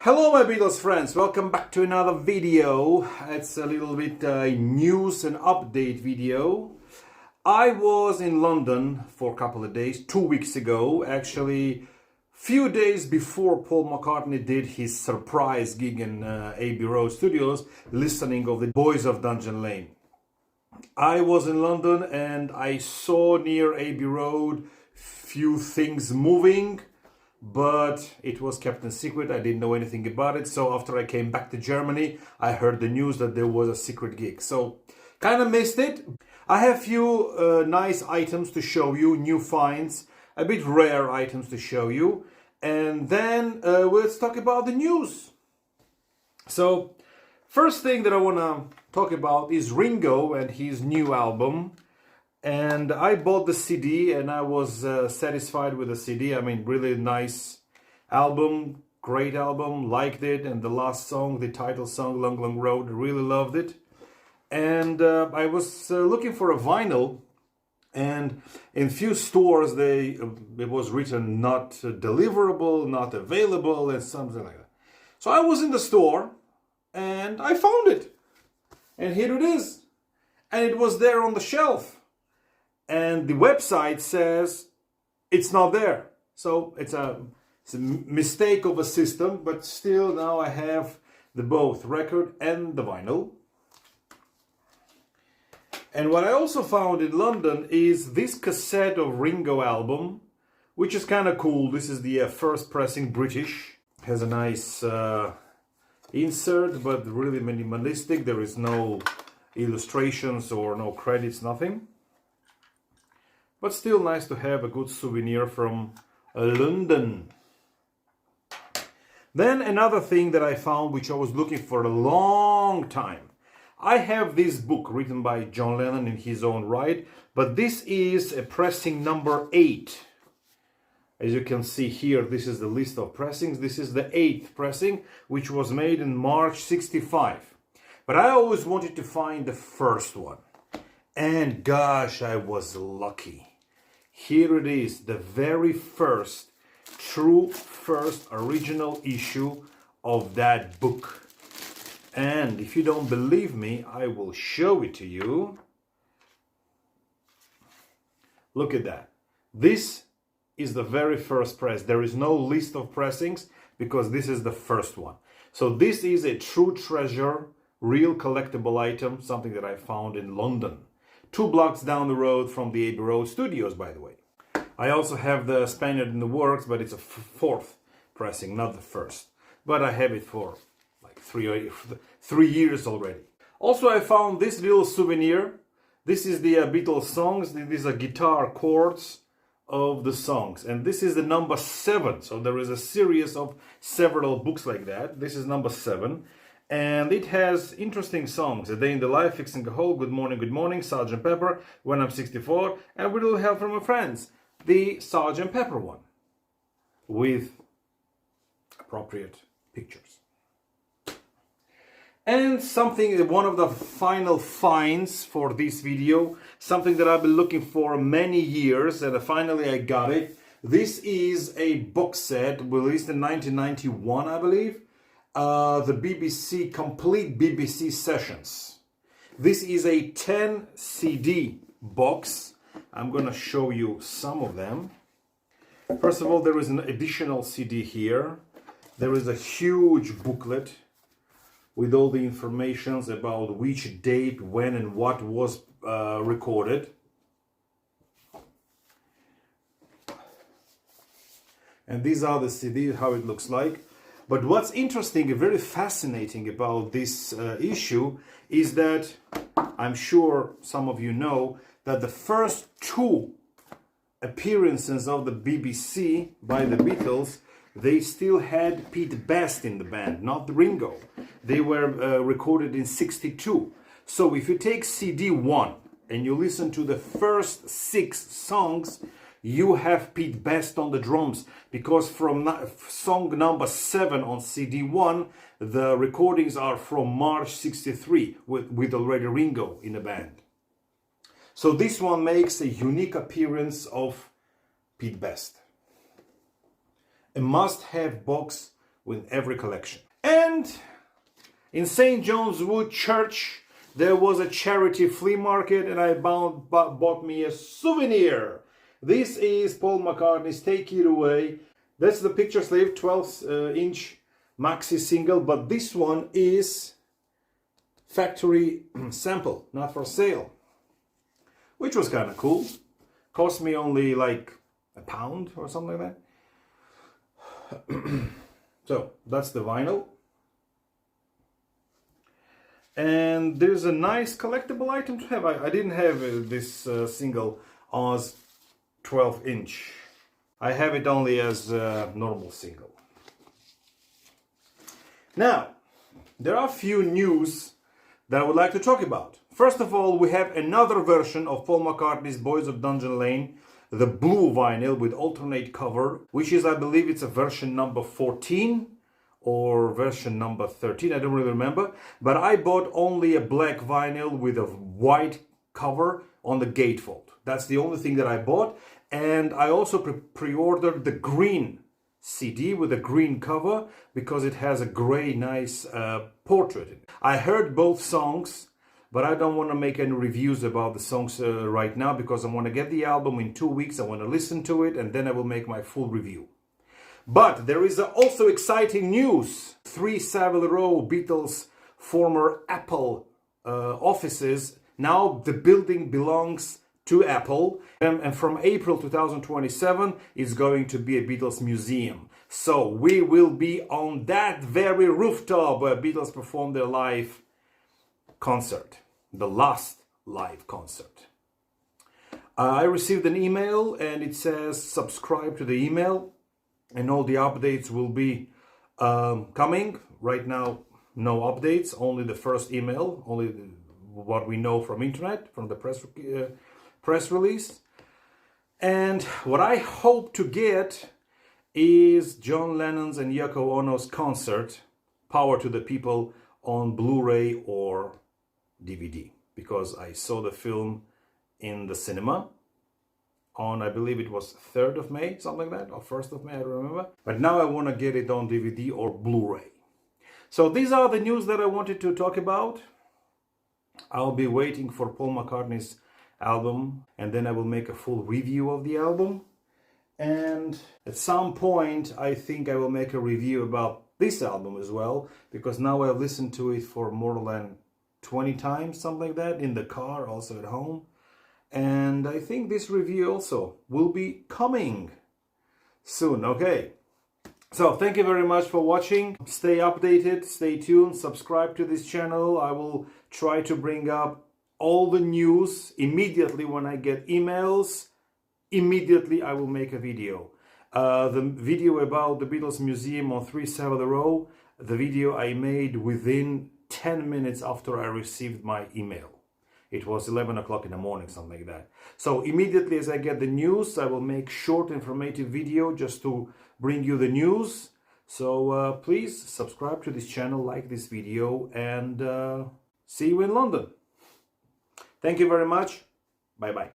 Hello my Beatles friends, welcome back to another video. It's a little bit news and update video. I was in London for a couple of days, 2 weeks ago, actually few days before Paul McCartney did his surprise gig in Abbey Road Studios, listening of the Boys of Dungeon Lane. I was in London and I saw near Abbey Road few things moving, but it was kept in secret. I didn't know anything about it. So after I came back to Germany, I heard the news that there was a secret gig. So kind of missed it. I have few nice items to show you, new finds, a bit rare items to show you. And then let's talk about the news. So first thing that I want to talk about is Ringo and his new album. And I bought the CD and I was satisfied with the CD. I mean, really nice album, great album, liked it. And the last song, the title song, Long Long Road, really loved it. And I was looking for a vinyl, and in few stores it was written not deliverable, not available, and something like that. So I was in the store and I found it. And here it is. And it was there on the shelf. And the website says it's not there. So it's a mistake of a system, but still now I have the both record and the vinyl. And what I also found in London is this cassette of Ringo album, which is kind of cool. This is the first pressing British. Has a nice insert, but really minimalistic. There is no illustrations or no credits, nothing. But still nice to have a good souvenir from London. Then another thing that I found, which I was looking for a long time. I have this book written by John Lennon in his own right, but this is a pressing number 8. As you can see here, this is the list of pressings. This is the 8th pressing, which was made in March '65. But I always wanted to find the first one. And gosh, I was lucky. Here it is, the very first, true first original issue of that book. And if you don't believe me, I will show it to you. Look at that. This is the very first press. There is no list of pressings because this is the first one. So this is a true treasure, real collectible item, something that I found in London. 2 blocks down the road from the Abbey Road Studios, by the way. I also have the Spaniard in the works, but it's a 4th pressing, not the first. But I have it for like 3 years already. Also, I found this little souvenir. This is the Beatles songs. These are guitar chords of the songs. And this is the number 7. So there is a series of several books like that. This is number 7. And it has interesting songs. A Day in the Life, Fixing a Hole, Good Morning, Sgt. Pepper, When I'm 64, and With a Little Help from My Friends. The Sgt. Pepper one, with appropriate pictures. And something, one of the final finds for this video, something that I've been looking for many years, and finally I got it. This is a box set released in 1991, I believe. The BBC, complete BBC sessions. This is a 10 CD box. I'm gonna show you some of them. First of all, there is an additional CD here. There is a huge booklet with all the informations about which date, when and what was recorded. And these are the CDs, how it looks like. But what's interesting and very fascinating about this issue is that, I'm sure some of you know, that the first 2 appearances of the BBC by the Beatles, they still had Pete Best in the band, not Ringo. They were recorded in '62. So if you take CD 1 and you listen to the first 6 songs, you have Pete Best on the drums, because from song number 7 on CD 1, the recordings are from March '63 with already Ringo in the band. So this one makes a unique appearance of Pete Best. A must-have box with every collection. And in St. John's Wood Church, there was a charity flea market, and I bought me a souvenir. This is Paul McCartney's Take It Away. That's the picture sleeve, 12-inch maxi single, but this one is factory sample, not for sale, which was kind of cool. Cost me only like £1 or something like that. So that's the vinyl. And there's a nice collectible item to have. I didn't have this single as 12-inch. I have it only as a normal single. Now, there are a few news that I would like to talk about. First of all, we have another version of Paul McCartney's Boys of Dungeon Lane, the blue vinyl with alternate cover, which is, I believe it's a version number 14 or version number 13, I don't really remember. But I bought only a black vinyl with a white cover on the gatefold. That's the only thing that I bought. And I also pre-ordered the green CD with a green cover because it has a gray nice portrait. I heard both songs, but I don't want to make any reviews about the songs right now because I want to get the album in 2 weeks. I want to listen to it and then I will make my full review. But there is also exciting news. 3 Savile Row Beatles former Apple offices. Now the building belongs to Apple, and from April 2027 is going to be a Beatles museum. So we will be on that very rooftop where Beatles performed their live concert, the last live concert. I received an email and it says subscribe to the email and all the updates will be coming. Right now, no updates, only the first email, only what we know from internet, from the press release. And what I hope to get is John Lennon's and Yoko Ono's concert, Power to the People, on Blu-ray or DVD, because I saw the film in the cinema on, I believe it was 3rd of May, something like that, or 1st of May, I don't remember. But now I want to get it on DVD or Blu-ray. So these are the news that I wanted to talk about. I'll be waiting for Paul McCartney's album and then I will make a full review of the album. And at some point I think I will make a review about this album as well, because now I've listened to it for more than 20 times, something like that, in the car, also at home. And I think this review also will be coming soon. Okay, so thank you very much for watching. Stay updated, stay tuned, subscribe to this channel. I will try to bring up all the news immediately when I get emails. Immediately I will make a video. The video about the Beatles Museum on 3 Savile Row, the video I made within 10 minutes after I received my email. It was 11 o'clock in the morning, something like that. So immediately as I get the news, I will make short informative video just to bring you the news. So please subscribe to this channel, like this video, and see you in London. Thank you very much. Bye-bye.